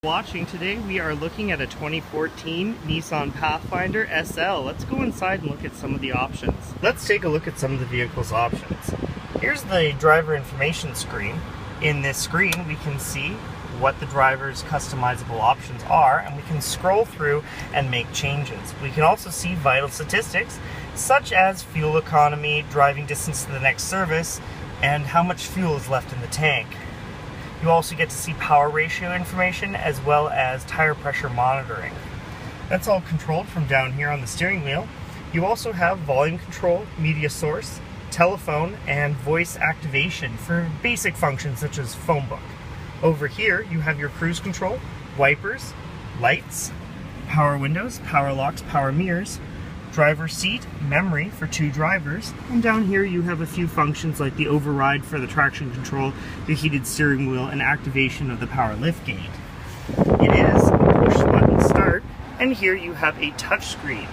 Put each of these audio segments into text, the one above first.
Watching today, we are looking at a 2014 Nissan Pathfinder SL. Let's go inside and look at some of the options. Let's take a look at some of the vehicle's options. Here's the driver information screen. In this screen, we can see what the driver's customizable options are, and we can scroll through and make changes. We can also see vital statistics such as fuel economy, driving distance to the next service, and how much fuel is left in the tank. You also get to see power ratio information as well as tire pressure monitoring. That's all controlled from down here on the steering wheel. You also have volume control, media source, telephone, and voice activation for basic functions such as phone book. Over here you have your cruise control, wipers, lights, power windows, power locks, power mirrors, driver seat, memory for 2 drivers, and down here you have a few functions like the override for the traction control, the heated steering wheel, and activation of the power liftgate. It is a push button start, and here you have a touchscreen.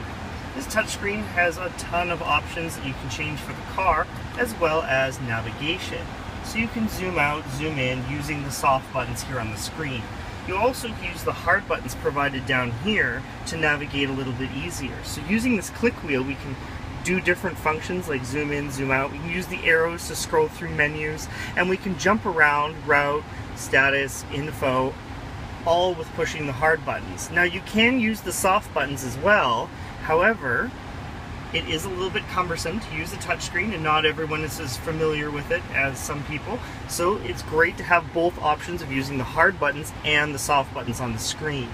This touchscreen has a ton of options that you can change for the car, as well as navigation. So you can zoom out, zoom in using the soft buttons here on the screen. You also use the hard buttons provided down here to navigate a little bit easier. So using this click wheel, we can do different functions like zoom in, zoom out. We can use the arrows to scroll through menus, and we can jump around, route, status, info, all with pushing the hard buttons. Now you can use the soft buttons as well. However, it is a little bit cumbersome to use a touchscreen, and not everyone is as familiar with it as some people. So it's great to have both options of using the hard buttons and the soft buttons on the screen.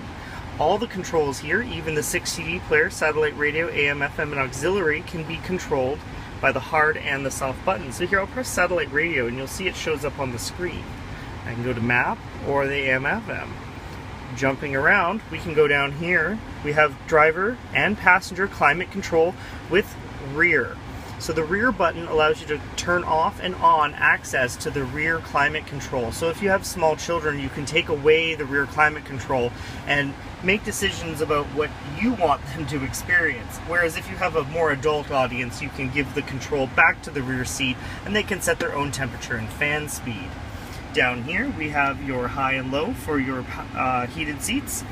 All the controls here, even the 6 CD player, satellite radio, AM, FM, and auxiliary, can be controlled by the hard and the soft buttons. So here I'll press satellite radio and you'll see it shows up on the screen. I can go to map or the AM, FM. Jumping around, we can go down here. We have driver and passenger climate control with rear. So the rear button allows you to turn off and on access to the rear climate control. So if you have small children, you can take away the rear climate control and make decisions about what you want them to experience. Whereas if you have a more adult audience, you can give the control back to the rear seat and they can set their own temperature and fan speed. Down here we have your high and low for your heated seats,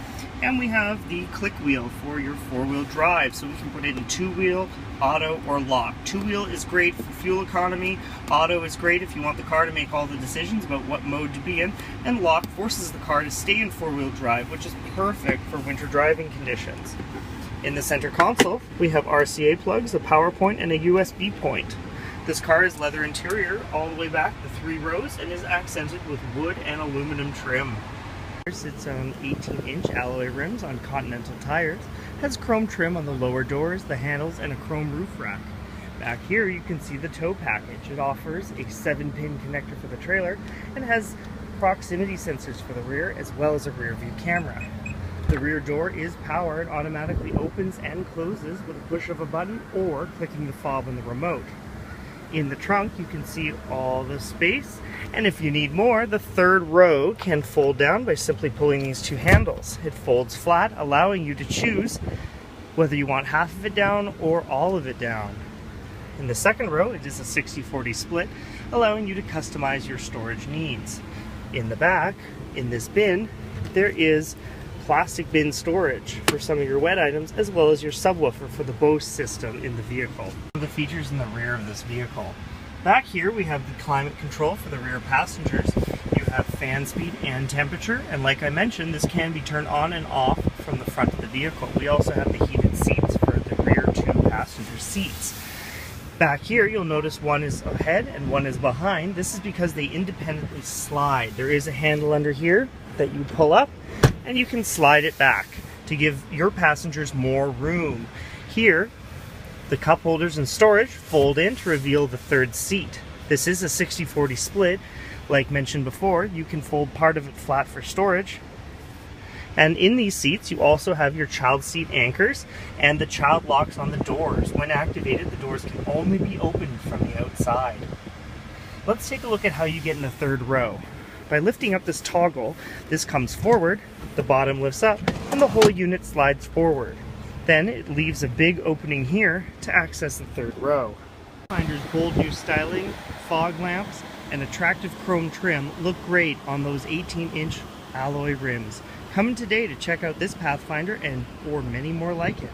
and we have the click wheel for your 4-wheel drive, so we can put it in 2-wheel, auto, or lock. 2-wheel is great for fuel economy, auto is great if you want the car to make all the decisions about what mode to be in, and lock forces the car to stay in 4-wheel drive, which is perfect for winter driving conditions. In the center console we have RCA plugs, a power point, and a USB point. This car is leather interior all the way back, the 3 rows, and is accented with wood and aluminum trim. It sits on 18-inch alloy rims on Continental tires, has chrome trim on the lower doors, the handles, and a chrome roof rack. Back here you can see the tow package. It offers a 7-pin connector for the trailer and has proximity sensors for the rear as well as a rear view camera. The rear door is powered, automatically opens and closes with a push of a button or clicking the fob on the remote. In the trunk you can see all the space, and if you need more, the 3rd row can fold down by simply pulling these 2 handles. It folds flat, allowing you to choose whether you want half of it down or all of it down. In the 2nd row it is a 60/40 split, allowing you to customize your storage needs. In the back, in this bin, there is plastic bin storage for some of your wet items, as well as your subwoofer for the Bose system in the vehicle. The features in the rear of this vehicle. Back here we have the climate control for the rear passengers. You have fan speed and temperature, and like I mentioned, this can be turned on and off from the front of the vehicle. We also have the heated seats for the rear 2 passenger seats. Back here you'll notice one is ahead and one is behind. This is because they independently slide. There is a handle under here that you pull up, and you can slide it back to give your passengers more room. Here, the cup holders and storage fold in to reveal the 3rd seat. This is a 60/40 split. Like mentioned before, you can fold part of it flat for storage. And in these seats, you also have your child seat anchors and the child locks on the doors. When activated, the doors can only be opened from the outside. Let's take a look at how you get in the 3rd row. By lifting up this toggle, this comes forward, the bottom lifts up, and the whole unit slides forward. Then it leaves a big opening here to access the 3rd row. Pathfinder's bold new styling, fog lamps, and attractive chrome trim look great on those 18-inch alloy rims. Come in today to check out this Pathfinder and or many more like it.